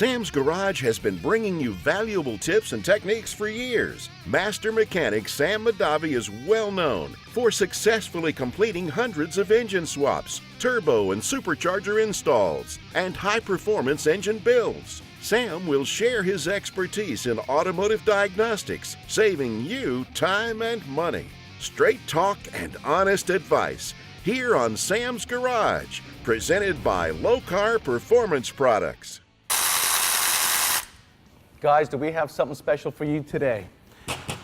Sam's Garage has been bringing you valuable tips and techniques for years. Master mechanic Sam Madavi is well known for successfully completing hundreds of engine swaps, turbo and supercharger installs, and high-performance engine builds. Sam will share his expertise in automotive diagnostics, saving you time and money. Straight talk and honest advice here on Sam's Garage, presented by Low Car Performance Products. Guys, do we have something special for you today?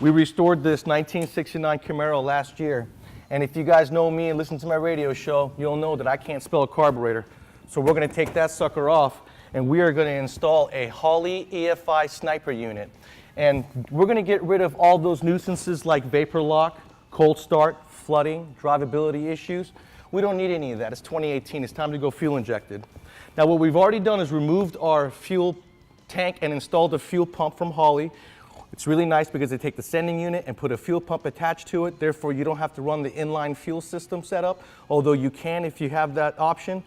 We restored this 1969 Camaro last year, and if you guys know me and listen to my radio show, you'll know that I can't spell a carburetor. So we're going to take that sucker off, and we are going to install a Holley EFI sniper unit. And we're going to get rid of all those nuisances like vapor lock, cold start, flooding, drivability issues. We don't need any of that. It's 2018. It's time to go fuel injected. Now what we've already done is removed our fuel tank and installed a fuel pump from Holley. It's really nice because they take the sending unit and put a fuel pump attached to it. Therefore, you don't have to run the inline fuel system setup, although you can if you have that option.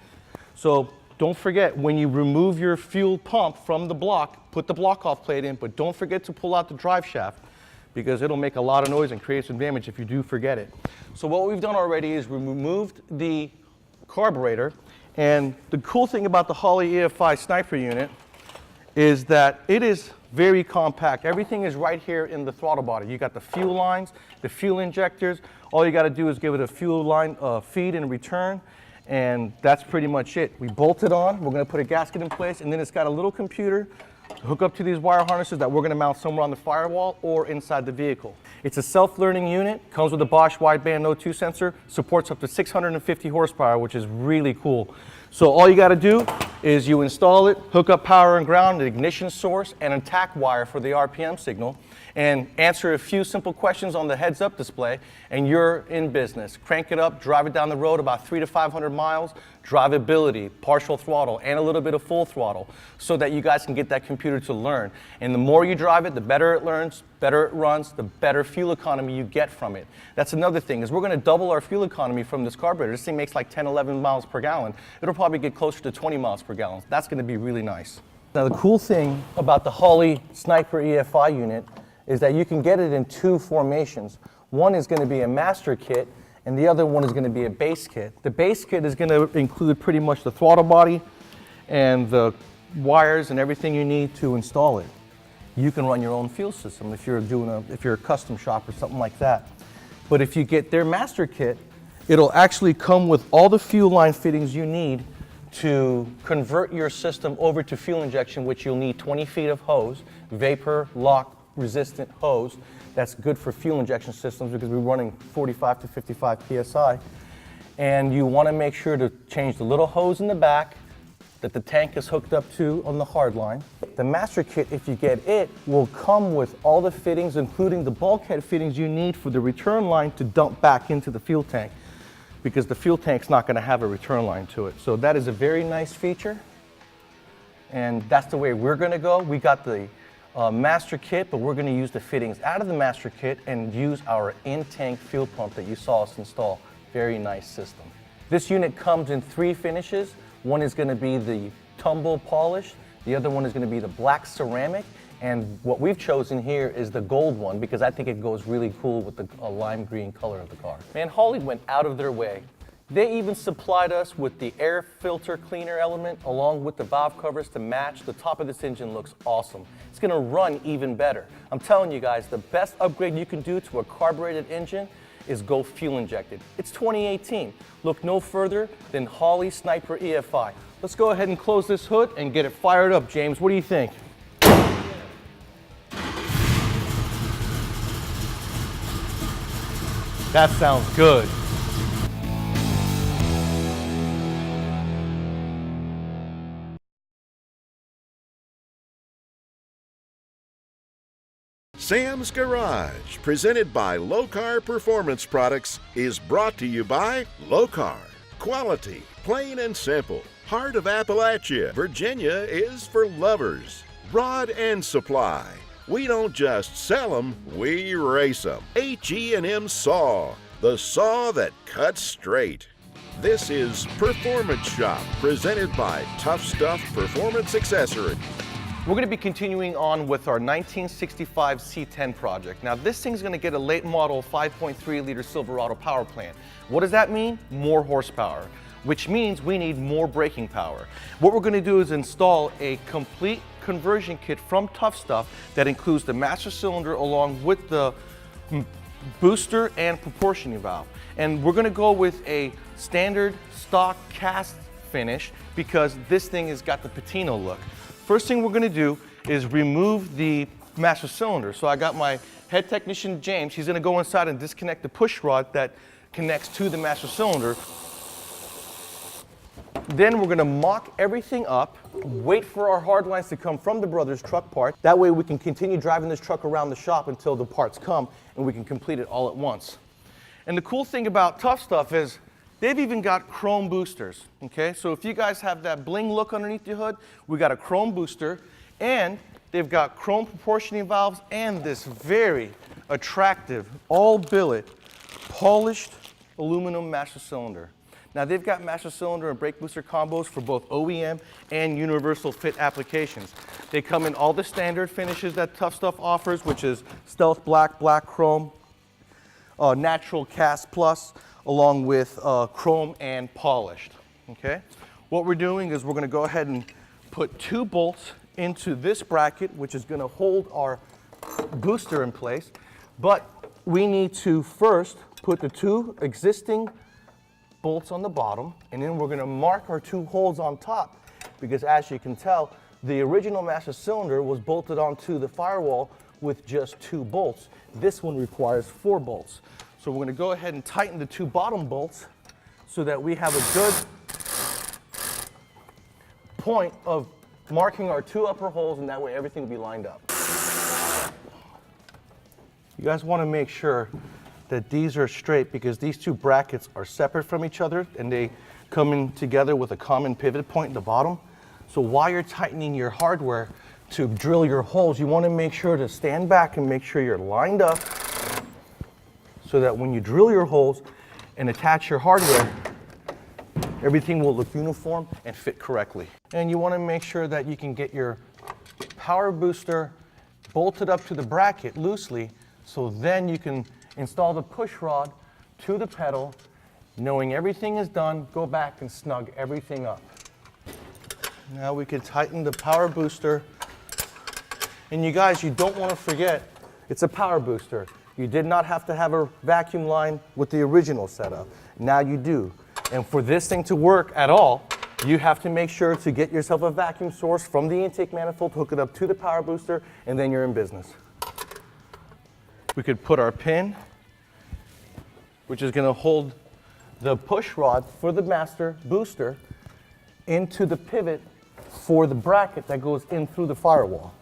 So don't forget, when you remove your fuel pump from the block, put the block off plate in, but don't forget to pull out the drive shaft because it'll make a lot of noise and create some damage if you do forget it. So what we've done already is we removed the carburetor, and the cool thing about the Holley EFI sniper unit is that it is very compact. Everything is right here in the throttle body. You got the fuel lines, the fuel injectors. All you got to do is give it a fuel line feed and return, and that's pretty much it. We bolt it on. We're going to put a gasket in place, and then it's got a little computer to hook up to these wire harnesses that we're going to mount somewhere on the firewall or inside the vehicle. It's a self-learning unit, comes with a Bosch wideband O2 sensor, supports up to 650 horsepower, which is really cool. So all you got to do is you install it, hook up power and ground, an ignition source, and a tack wire for the RPM signal, and answer a few simple questions on the heads-up display, and you're in business. Crank it up, drive it down the road about 300 to 500 miles, drivability, partial throttle, and a little bit of full throttle, so that you guys can get that computer to learn. And the more you drive it, the better it learns, better it runs, the better fuel economy you get from it. That's another thing, is we're going to double our fuel economy from this carburetor. This thing makes like 10, 11 miles per gallon. It'll probably get closer to 20 miles per gallon. That's going to be really nice. Now the cool thing about the Holley Sniper EFI unit is that you can get it in two formations. One is going to be a master kit, and the other one is going to be a base kit. The base kit is going to include pretty much the throttle body and the wires and everything you need to install it. You can run your own fuel system if you're a custom shop or something like that. But if you get their master kit, it'll actually come with all the fuel line fittings you need to convert your system over to fuel injection, which you'll need 20 feet of hose, vapor lock resistant hose. That's good for fuel injection systems because we're running 45 to 55 PSI. And you want to make sure to change the little hose in the back that the tank is hooked up to on the hard line. The master kit, if you get it, will come with all the fittings, including the bulkhead fittings you need for the return line to dump back into the fuel tank, because the fuel tank's not going to have a return line to it. So that is a very nice feature, and that's the way we're going to go. We got the master kit, but we're going to use the fittings out of the master kit and use our in-tank fuel pump that you saw us install. Very nice system. This unit comes in 3 finishes. One is going to be the tumble polish, the other one is going to be the black ceramic, and what we've chosen here is the gold one because I think it goes really cool with the lime green color of the car. Man, Holley went out of their way. They even supplied us with the air filter cleaner element along with the valve covers to match. The top of this engine looks awesome. It's going to run even better. I'm telling you guys, the best upgrade you can do to a carbureted engine is go fuel injected. It's 2018. Look no further than Holley Sniper EFI. Let's go ahead and close this hood and get it fired up, James. What do you think? That sounds good. Sam's Garage, presented by Low Car Performance Products, is brought to you by Low Car. Quality, plain and simple. Heart of Appalachia, Virginia is for lovers. Rod and Supply. We don't just sell them, we race them. H&M Saw, the saw that cuts straight. This is Performance Shop, presented by Tough Stuff Performance Accessories. We're going to be continuing on with our 1965 C10 project. Now this thing's going to get a late model 5.3 liter Silverado power plant. What does that mean? More horsepower, which means we need more braking power. What we're going to do is install a complete conversion kit from Tough Stuff that includes the master cylinder along with the booster and proportioning valve. And we're going to go with a standard stock cast finish because this thing has got the patina look. First thing we're going to do is remove the master cylinder. So I got my head technician, James. He's going to go inside and disconnect the push rod that connects to the master cylinder. Then we're going to mock everything up, wait for our hard lines to come from the Brothers truck part. That way we can continue driving this truck around the shop until the parts come and we can complete it all at once. And the cool thing about Tough Stuff is they've even got chrome boosters, okay? So if you guys have that bling look underneath your hood, we got a chrome booster, and they've got chrome proportioning valves and this very attractive, all billet, polished aluminum master cylinder. Now they've got master cylinder and brake booster combos for both OEM and universal fit applications. They come in all the standard finishes that Tough Stuff offers, which is stealth black, black chrome, natural cast plus, along with chrome and polished, okay? What we're doing is we're gonna go ahead and put 2 bolts into this bracket, which is gonna hold our booster in place, but we need to first put the 2 existing bolts on the bottom, and then we're gonna mark our 2 holes on top, because as you can tell, the original master cylinder was bolted onto the firewall with just 2 bolts. This one requires 4 bolts. So we're going to go ahead and tighten the 2 bottom bolts so that we have a good point of marking our 2 upper holes, and that way everything will be lined up. You guys want to make sure that these are straight because these 2 brackets are separate from each other and they come in together with a common pivot point at the bottom. So while you're tightening your hardware to drill your holes, you want to make sure to stand back and make sure you're lined up, so that when you drill your holes and attach your hardware, everything will look uniform and fit correctly. And you want to make sure that you can get your power booster bolted up to the bracket loosely, so then you can install the push rod to the pedal. Knowing everything is done, go back and snug everything up. Now we can tighten the power booster. And you guys, you don't want to forget, it's a power booster. You did not have to have a vacuum line with the original setup. Now you do. And for this thing to work at all, you have to make sure to get yourself a vacuum source from the intake manifold, hook it up to the power booster, and then you're in business. We could put our pin, which is going to hold the push rod for the master booster, into the pivot for the bracket that goes in through the firewall.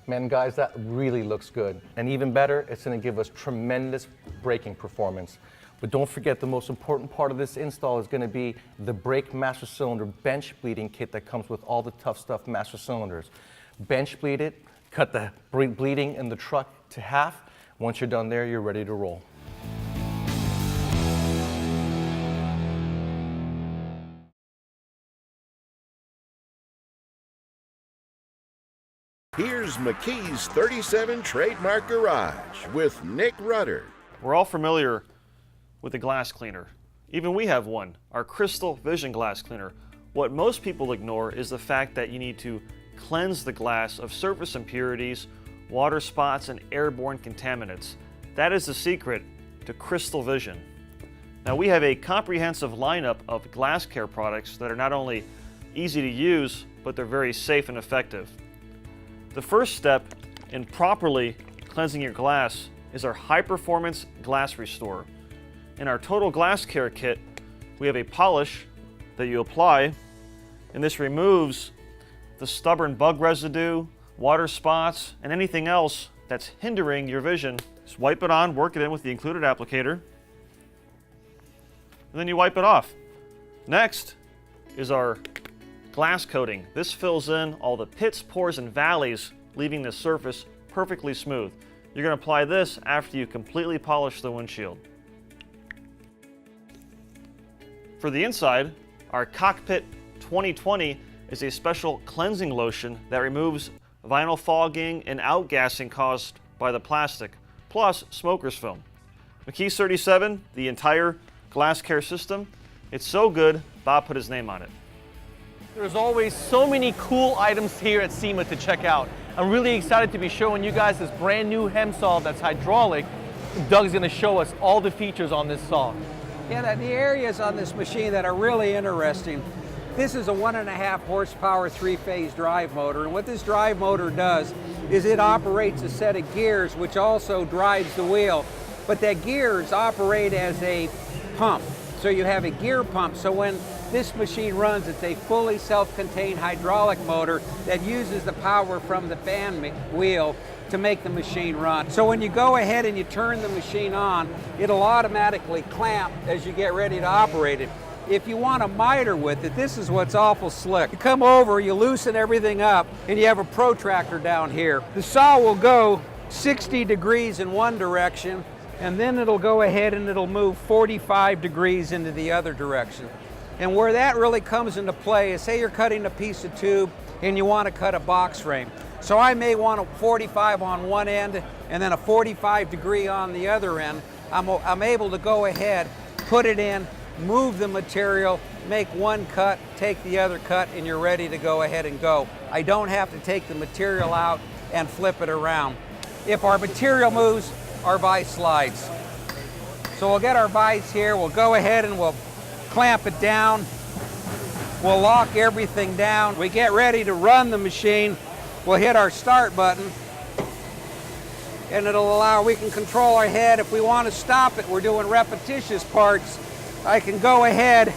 Man, guys, that really looks good. And even better, it's going to give us tremendous braking performance. But don't forget, the most important part of this install is going to be the brake master cylinder bench bleeding kit that comes with all the Tough Stuff master cylinders. Bench bleed it, cut the bleeding in the truck to half. Once you're done there, you're ready to roll. Here's McKee's 37 Trademark Garage with Nick Rudder. We're all familiar with a glass cleaner. Even we have one, our Crystal Vision glass cleaner. What most people ignore is the fact that you need to cleanse the glass of surface impurities, water spots, and airborne contaminants. That is the secret to Crystal Vision. Now we have a comprehensive lineup of glass care products that are not only easy to use, but they're very safe and effective. The first step in properly cleansing your glass is our high-performance glass restore. In our total glass care kit, we have a polish that you apply, and this removes the stubborn bug residue, water spots, and anything else that's hindering your vision. Just wipe it on, work it in with the included applicator, and then you wipe it off. Next is our glass coating. This fills in all the pits, pores, and valleys, leaving the surface perfectly smooth. You're going to apply this after you completely polish the windshield. For the inside, our Cockpit 2020 is a special cleansing lotion that removes vinyl fogging and outgassing caused by the plastic, plus smoker's film. McKee's 37, the entire glass care system, it's so good, Bob put his name on it. There's always so many cool items here at SEMA to check out. I'm really excited to be showing you guys this brand new hem saw that's hydraulic. Doug's gonna show us all the features on this saw. Yeah, the areas on this machine that are really interesting. This is a 1.5 horsepower 3-phase drive motor, and what this drive motor does is it operates a set of gears which also drives the wheel, but that gears operate as a pump. So you have a gear pump, so when this machine runs, it's a fully self-contained hydraulic motor that uses the power from the fan wheel to make the machine run. So when you go ahead and you turn the machine on, it'll automatically clamp as you get ready to operate it. If you want a miter with it, this is what's awful slick. You come over, you loosen everything up, and you have a protractor down here. The saw will go 60 degrees in one direction, and then it'll go ahead and it'll move 45 degrees into the other direction. And where that really comes into play is, say you're cutting a piece of tube and you want to cut a box frame. So I may want a 45 on one end and then a 45 degree on the other end. I'm able to go ahead, put it in, move the material, make one cut, take the other cut, and you're ready to go ahead and go. I don't have to take the material out and flip it around. If our material moves, our vise slides. So we'll get our vise here, we'll go ahead and we'll clamp it down, we'll lock everything down. We get ready to run the machine, we'll hit our start button, and it'll allow, we can control our head. If we want to stop it, we're doing repetitious parts, I can go ahead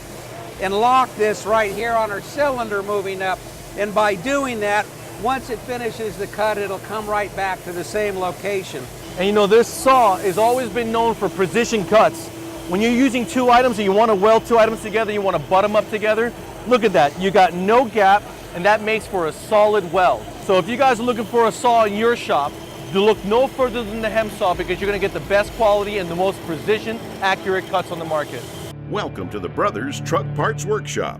and lock this right here on our cylinder moving up, and by doing that, once it finishes the cut, it'll come right back to the same location. And you know, this saw has always been known for precision cuts. When you're using two items and you want to weld two items together, you want to butt them up together, look at that. You got no gap, and that makes for a solid weld. So if you guys are looking for a saw in your shop, you look no further than the hem saw, because you're going to get the best quality and the most precision, accurate cuts on the market. Welcome to the Brothers Truck Parts Workshop.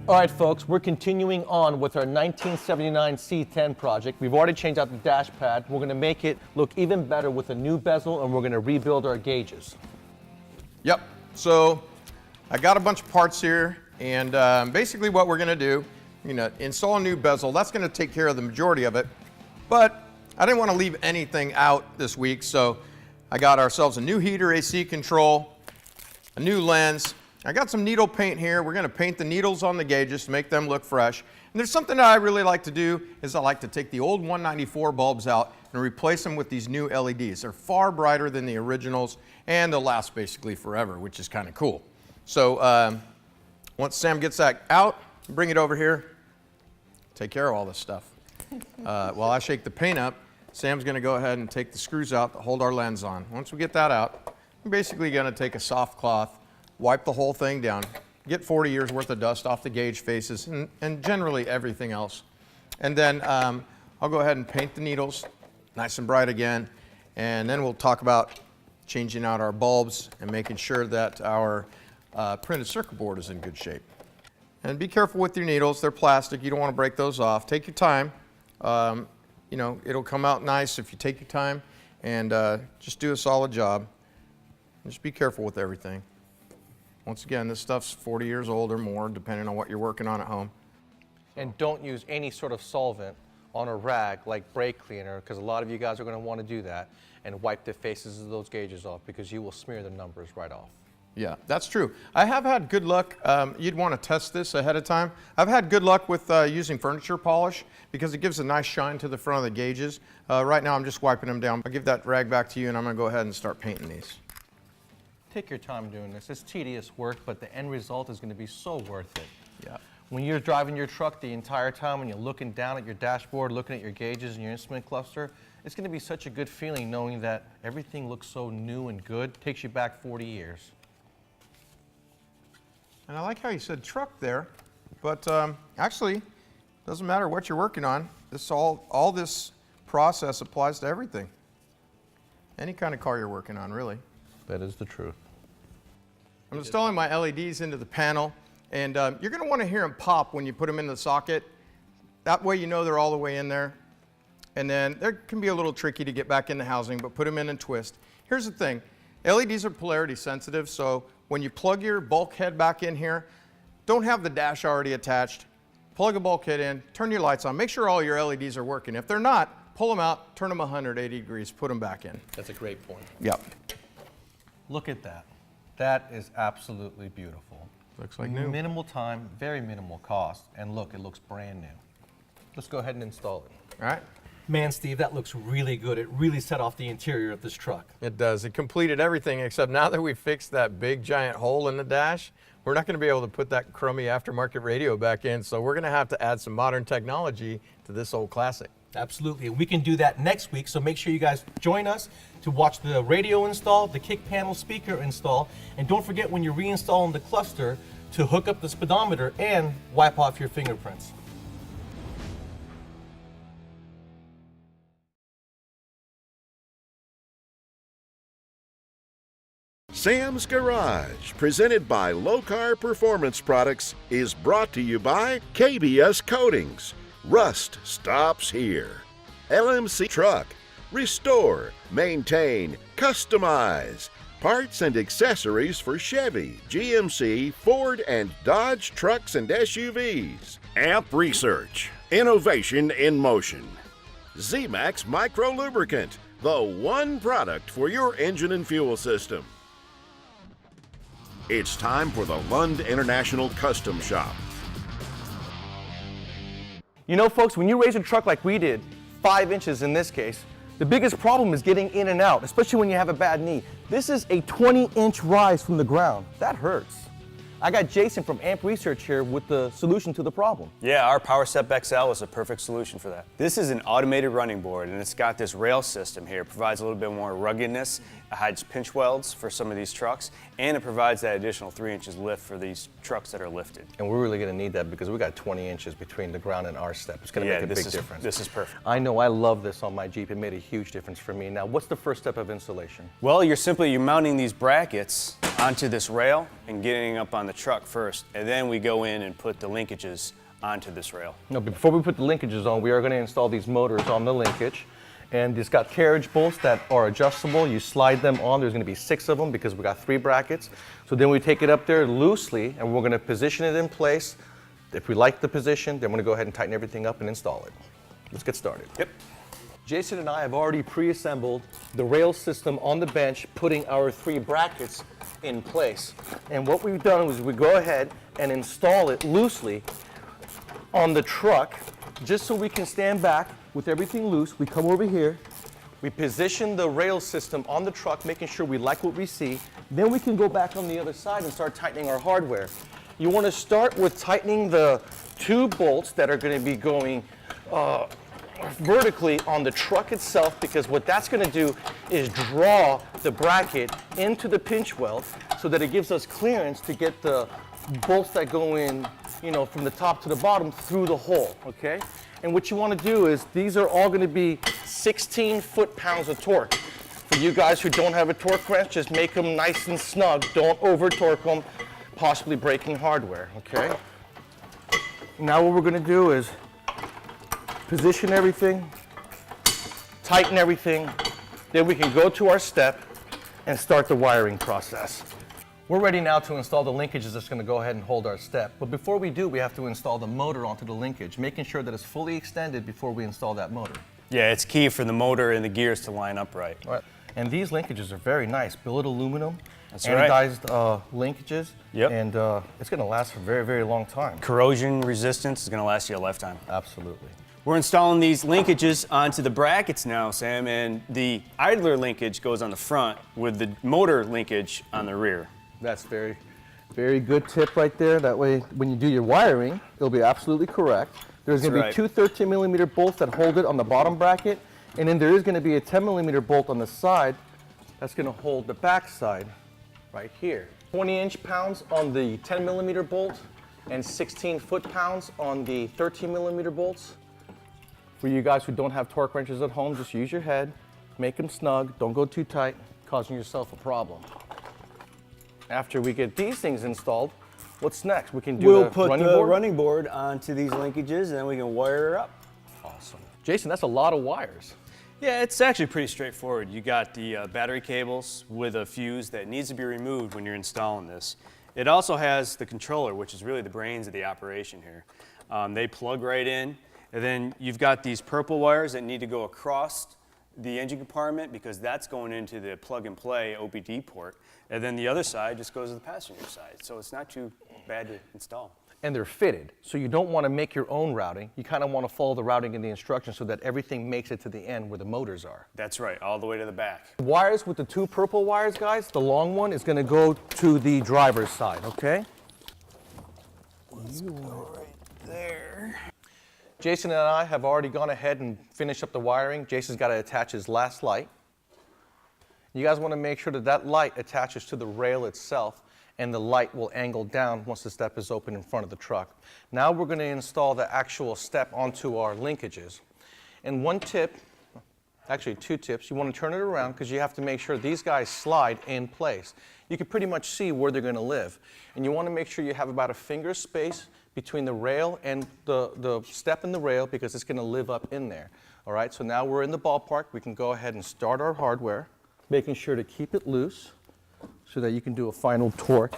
All right, folks, we're continuing on with our 1979 C10 project. We've already changed out the dash pad. We're going to make it look even better with a new bezel, and we're going to rebuild our gauges. Yep, so I got a bunch of parts here, and basically what we're going to do, install a new bezel. That's going to take care of the majority of it, but I didn't want to leave anything out this week, so I got ourselves a new heater, AC control, a new lens. I got some needle paint here. We're going to paint the needles on the gauges to make them look fresh. And there's something that I really like to do is I like to take the old 194 bulbs out and replace them with these new LEDs. They're far brighter than the originals, and they'll last basically forever, which is kind of cool. So once Sam gets that out, bring it over here, take care of all this stuff. While I shake the paint up, Sam's going to go ahead and take the screws out that hold our lens on. Once we get that out, I'm basically going to take a soft cloth, wipe the whole thing down, get 40 years worth of dust off the gauge faces and generally everything else. And then I'll go ahead and paint the needles nice and bright again, and then we'll talk about changing out our bulbs and making sure that our printed circuit board is in good shape. And be careful with your needles, they're plastic, you don't want to break those off. Take your time, it'll come out nice if you take your time, and just do a solid job. Just be careful with everything. Once again, this stuff's 40 years old or more, depending on what you're working on at home. And don't use any sort of solvent on a rag like brake cleaner, because a lot of you guys are going to want to do that, and wipe the faces of those gauges off, because you will smear the numbers right off. Yeah, that's true. I have had good luck. You'd want to test this ahead of time. I've had good luck with using furniture polish, because it gives a nice shine to the front of the gauges. Right now I'm just wiping them down. I'll give that rag back to you, and I'm going to go ahead and start painting these. Take your time doing this. It's tedious work, but the end result is going to be so worth it. Yeah. When you're driving your truck the entire time and you're looking down at your dashboard, looking at your gauges and your instrument cluster, it's going to be such a good feeling knowing that everything looks so new and good. It takes you back 40 years. And I like how you said truck there, but actually, doesn't matter what you're working on. All this process applies to everything. Any kind of car you're working on, really. That is the truth. I'm installing my LEDs into the panel, and you're going to want to hear them pop when you put them in the socket. That way you know they're all the way in there. And then they can be a little tricky to get back in the housing, but put them in and twist. Here's the thing, LEDs are polarity sensitive, so when you plug your bulkhead back in here, don't have the dash already attached. Plug a bulkhead in, turn your lights on, make sure all your LEDs are working. If they're not, pull them out, turn them 180 degrees, put them back in. That's a great point. Yep. Look at that. That is absolutely beautiful. Looks like new. Minimal time, very minimal cost, and look, it looks brand new. Let's go ahead and install it. All right. Man, Steve, that looks really good. It really set off the interior of this truck. It does. It completed everything, except now that we fixed that big giant hole in the dash, we're not going to be able to put that crummy aftermarket radio back in, so we're going to have to add some modern technology to this old classic. Absolutely. We can do that next week, so make sure you guys join us to watch the radio install, the kick panel speaker install, and don't forget when you're reinstalling the cluster to hook up the speedometer and wipe off your fingerprints. Sam's Garage, presented by Low Car Performance Products, is brought to you by KBS Coatings. Rust stops here. LMC Truck. Restore, maintain, customize. Parts and accessories for Chevy, GMC, Ford, and Dodge trucks and SUVs. Amp Research. Innovation in motion. Z-Max Micro Lubricant. The one product for your engine and fuel system. It's time for the Lund International Custom Shop. You know, folks, when you raise a truck like we did, 5 inches in this case, the biggest problem is getting in and out, especially when you have a bad knee. This is a 20-inch rise from the ground. That hurts. I got Jason from Amp Research here with the solution to the problem. Yeah, our PowerStep XL is a perfect solution for that. This is an automated running board, and it's got this rail system here. It provides a little bit more ruggedness. It hides pinch welds for some of these trucks, and it provides that additional 3 inches lift for these trucks that are lifted. And we're really going to need that because we got 20 inches between the ground and our step. It's going to make a big difference. This is perfect. I know, I love this on my Jeep. It made a huge difference for me. Now, what's the first step of installation? Well, you're mounting these brackets onto this rail and getting up on the truck first, and then we go in and put the linkages onto this rail. No, but before we put the linkages on, we are going to install these motors on the linkage. And it's got carriage bolts that are adjustable. You slide them on. There's going to be 6 of them because we got 3 brackets. So then we take it up there loosely, and we're going to position it in place. If we like the position, then we're going to go ahead and tighten everything up and install it. Let's get started. Yep. Jason and I have already pre-assembled the rail system on the bench, putting our 3 brackets in place. And what we've done is we go ahead and install it loosely on the truck, just so we can stand back with everything loose. We come over here, we position the rail system on the truck, making sure we like what we see. Then we can go back on the other side and start tightening our hardware. You want to start with tightening the 2 bolts that are going to be going vertically on the truck itself, because what that's going to do is draw the bracket into the pinch weld so that it gives us clearance to get the bolts that go in, you know, from the top to the bottom through the hole, okay? And what you want to do is, these are all going to be 16 foot-pounds of torque. For you guys who don't have a torque wrench, just make them nice and snug. Don't over-torque them, possibly breaking hardware, okay? Now what we're going to do is position everything, tighten everything, then we can go to our step and start the wiring process. We're ready now to install the linkages that's going to go ahead and hold our step. But before we do, we have to install the motor onto the linkage, making sure that it's fully extended before we install that motor. Yeah, it's key for the motor and the gears to line up right. Right. And these linkages are very nice, billet aluminum, That's right. anodized linkages, Yep. and it's going to last for a very, very long time. Corrosion resistance is going to last you a lifetime. Absolutely. We're installing these linkages onto the brackets now, Sam, and the idler linkage goes on the front with the motor linkage on the rear. That's very, very good tip right there. That way, when you do your wiring, it'll be absolutely correct. There's going to be right. 2 13-millimeter bolts that hold it on the bottom bracket, and then there is going to be a 10-millimeter bolt on the side that's going to hold the back side right here. 20 pounds on the 10-millimeter bolt and 16 foot-pounds on the 13-millimeter bolts. For you guys who don't have torque wrenches at home, just use your head, make them snug, don't go too tight, causing yourself a problem. After we get these things installed, What's next? We can do We'll the put running the board? running board onto these linkages, and then we can wire her up. Awesome. Jason, that's a lot of wires. Yeah, it's actually pretty straightforward. You got the battery cables with a fuse that needs to be removed when you're installing this. It also has the controller, which is really the brains of the operation here. They plug right in, and then you've got these purple wires that need to go across the engine compartment because that's going into the plug-and-play OBD port, and then the other side just goes to the passenger side, so it's not too bad to install. And they're fitted, so you don't want to make your own routing. You kind of want to follow the routing in the instructions so that everything makes it to the end where the motors are. That's right, all the way to the back. Wires with the two purple wires, guys, the long one is going to go to the driver's side, okay? Let's go right there. Jason and I have already gone ahead and finished up the wiring. Jason's got to attach his last light. You guys want to make sure that that light attaches to the rail itself, and the light will angle down once the step is open in front of the truck. Now we're going to install the actual step onto our linkages. And one tip, actually two tips, you want to turn it around because you have to make sure these guys slide in place. You can pretty much see where they're going to live. And you want to make sure you have about a finger space between the rail and the step in the rail because it's going to live up in there. All right, so now we're in the ballpark. We can go ahead and start our hardware, making sure to keep it loose so that you can do a final torque.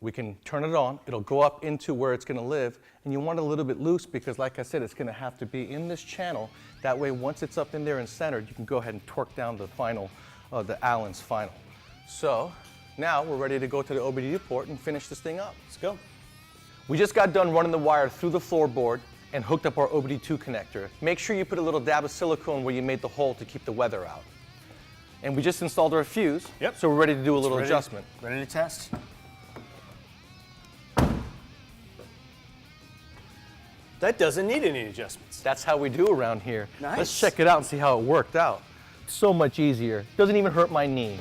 We can turn it on. It'll go up into where it's going to live, and you want it a little bit loose because, like I said, it's going to have to be in this channel. That way, once it's up in there and centered, you can go ahead and torque down the final, the Allen's final. So now we're ready to go to the OBD port and finish this thing up. Let's go. We just got done running the wire through the floorboard and hooked up our OBD2 connector. Make sure you put a little dab of silicone where you made the hole to keep the weather out. And we just installed our fuse, Yep. so we're ready to do a little adjustment. Ready to test? That doesn't need any adjustments. That's how we do around here. Nice. Let's check it out and see how it worked out. So much easier. Doesn't even hurt my knee.